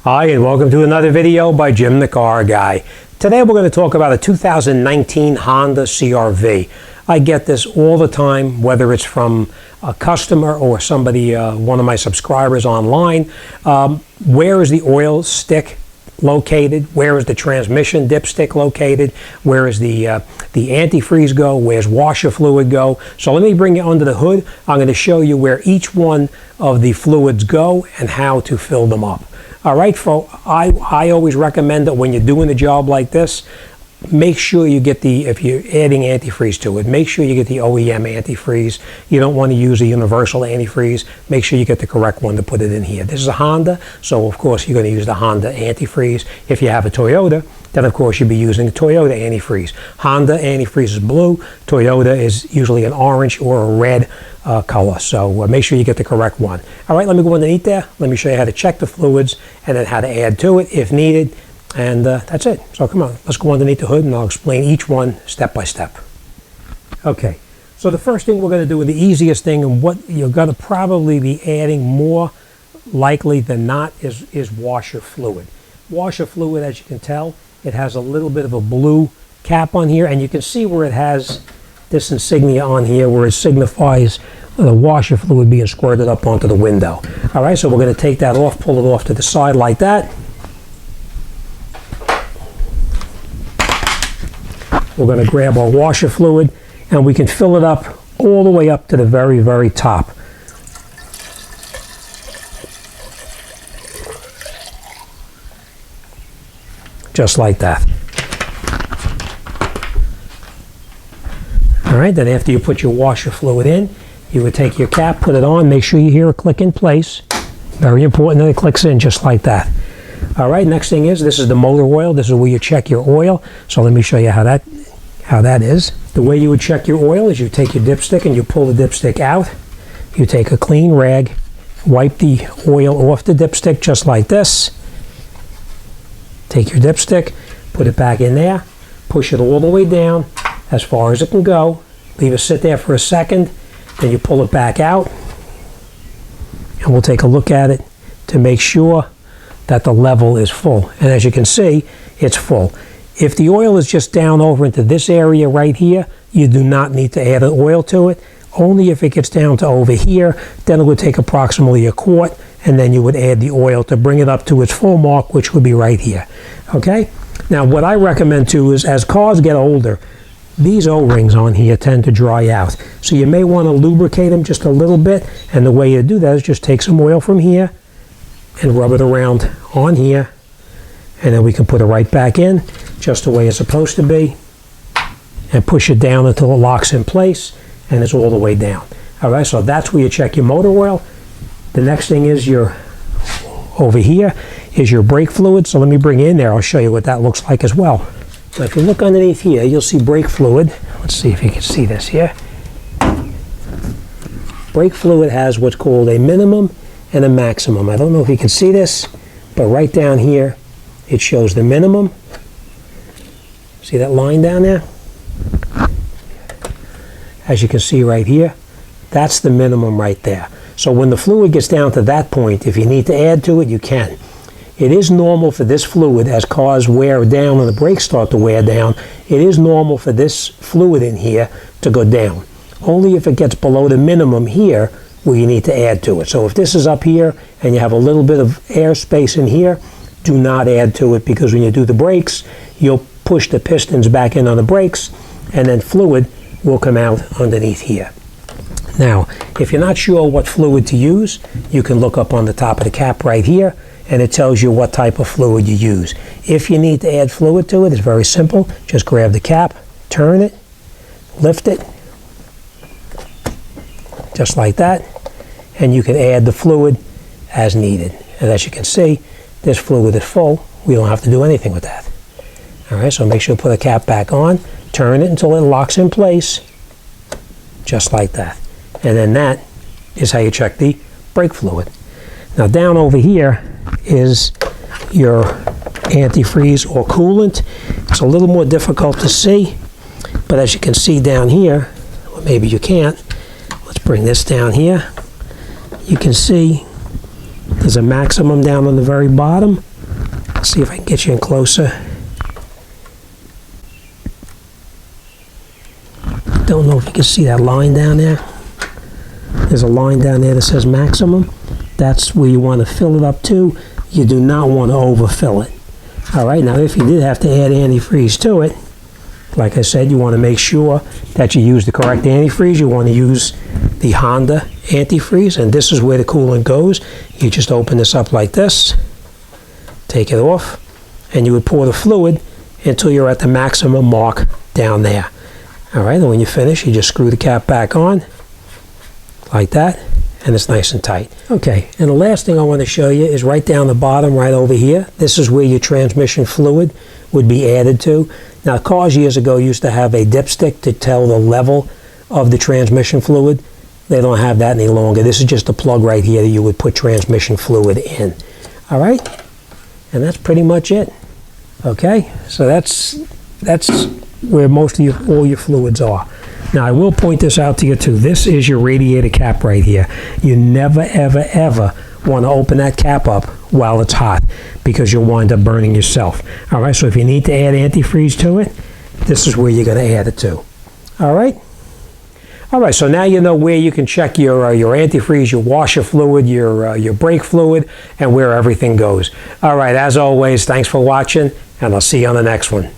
Hi, and welcome to another video by Jim the Car Guy. Today we're going to talk about a 2019 Honda HRV. I get this all the time, whether it's from a customer or somebody, one of my subscribers online. Where is the oil stick located? Where is the transmission dipstick located? Where is the antifreeze go? Where's washer fluid go? So let me bring you under the hood. I'm going to show you where each one of the fluids go and how to fill them up. All right, folks, I always recommend that when you're doing a job like this, make sure you get if you're adding antifreeze to it, make sure you get the OEM antifreeze. You don't want to use a universal antifreeze. Make sure you get the correct one to put it in here. This is a Honda, so of course you're going to use the Honda antifreeze. If you have a Toyota, then of course you'll be using the Toyota antifreeze. Honda antifreeze is blue. Toyota is usually an orange or a red color. So make sure you get the correct one. All right, let me go underneath there. Let me show you how to check the fluids and then how to add to it if needed. And that's it. So come on, let's go underneath the hood and I'll explain each one step by step. Okay, so the first thing we're going to do, and the easiest thing, and what you're going to probably be adding more likely than not, is washer fluid. Washer fluid, as you can tell, it has a little bit of a blue cap on here, and you can see where it has this insignia on here where it signifies the washer fluid being squirted up onto the window. All right, so we're going to take that off, pull it off to the side like that. We're going to grab our washer fluid and we can fill it up all the way up to the very, very top. Just like that. All right, then after you put your washer fluid in, you would take your cap, put it on, make sure you hear it click in place. Very important that it clicks in just like that. All right, next thing is, this is the motor oil. This is where you check your oil. So let me show you how that is. The way you would check your oil is you take your dipstick and you pull the dipstick out. You take a clean rag, wipe the oil off the dipstick just like this. Take your dipstick, put it back in there, push it all the way down as far as it can go. Leave it sit there for a second, then you pull it back out. And we'll take a look at it to make sure that the level is full. And as you can see, it's full. If the oil is just down over into this area right here, you do not need to add oil to it. Only if it gets down to over here, then it would take approximately a quart, and then you would add the oil to bring it up to its full mark, which would be right here. Okay? Now, what I recommend too is, as cars get older, these O-rings on here tend to dry out. So you may want to lubricate them just a little bit, and the way you do that is just take some oil from here and rub it around on here, and then we can put it right back in just the way it's supposed to be and push it down until it locks in place and it's all the way down. All right, so that's where you check your motor oil. The next thing is over here is your brake fluid. So let me bring you in there. I'll show you what that looks like as well. So if you look underneath here, you'll see brake fluid. Let's see if you can see this here. Brake fluid has what's called a minimum and a maximum. I don't know if you can see this, but right down here it shows the minimum. See that line down there? As you can see right here, that's the minimum right there. So when the fluid gets down to that point, if you need to add to it, you can. It is normal for this fluid, as cars wear down and the brakes start to wear down, it is normal for this fluid in here to go down. Only if it gets below the minimum here where you need to add to it. So if this is up here and you have a little bit of air space in here, do not add to it, because when you do the brakes, you'll push the pistons back in on the brakes and then fluid will come out underneath here. Now, if you're not sure what fluid to use, you can look up on the top of the cap right here and it tells you what type of fluid you use. If you need to add fluid to it, it's very simple. Just grab the cap, turn it, lift it, just like that, and you can add the fluid as needed. And as you can see, this fluid is full. We don't have to do anything with that. All right, so make sure to put the cap back on, turn it until it locks in place, just like that. And then that is how you check the brake fluid. Now down over here is your antifreeze or coolant. It's a little more difficult to see, but as you can see down here, or maybe you can't, let's bring this down here. You can see there's a maximum down on the very bottom Let's see if I can get you in closer. Don't know if you can see that line down there. There's a line down there that says maximum. That's where you want to fill it up to. You do not want to overfill it. All right, now if you did have to add antifreeze to it, like I said, you want to make sure that you use the correct antifreeze. You want to use the Honda Antifreeze, and this is where the coolant goes. You just open this up like this, take it off, and you would pour the fluid until you're at the maximum mark down there. All right, and when you finish, you just screw the cap back on like that, and it's nice and tight. Okay, and the last thing I want to show you is right down the bottom, right over here. This is where your transmission fluid would be added to. Now, cars years ago used to have a dipstick to tell the level of the transmission fluid. They don't have that any longer. This is just a plug right here that you would put transmission fluid in. All right, and that's pretty much it. Okay, so that's where most of all your fluids are. Now, I will point this out to you too. This is your radiator cap right here. You never, ever, ever want to open that cap up while it's hot, because you'll wind up burning yourself. All right, so if you need to add antifreeze to it, this is where you're going to add it to. All right? All right, so now you know where you can check your antifreeze, your washer fluid, your brake fluid, and where everything goes. All right, as always, thanks for watching, and I'll see you on the next one.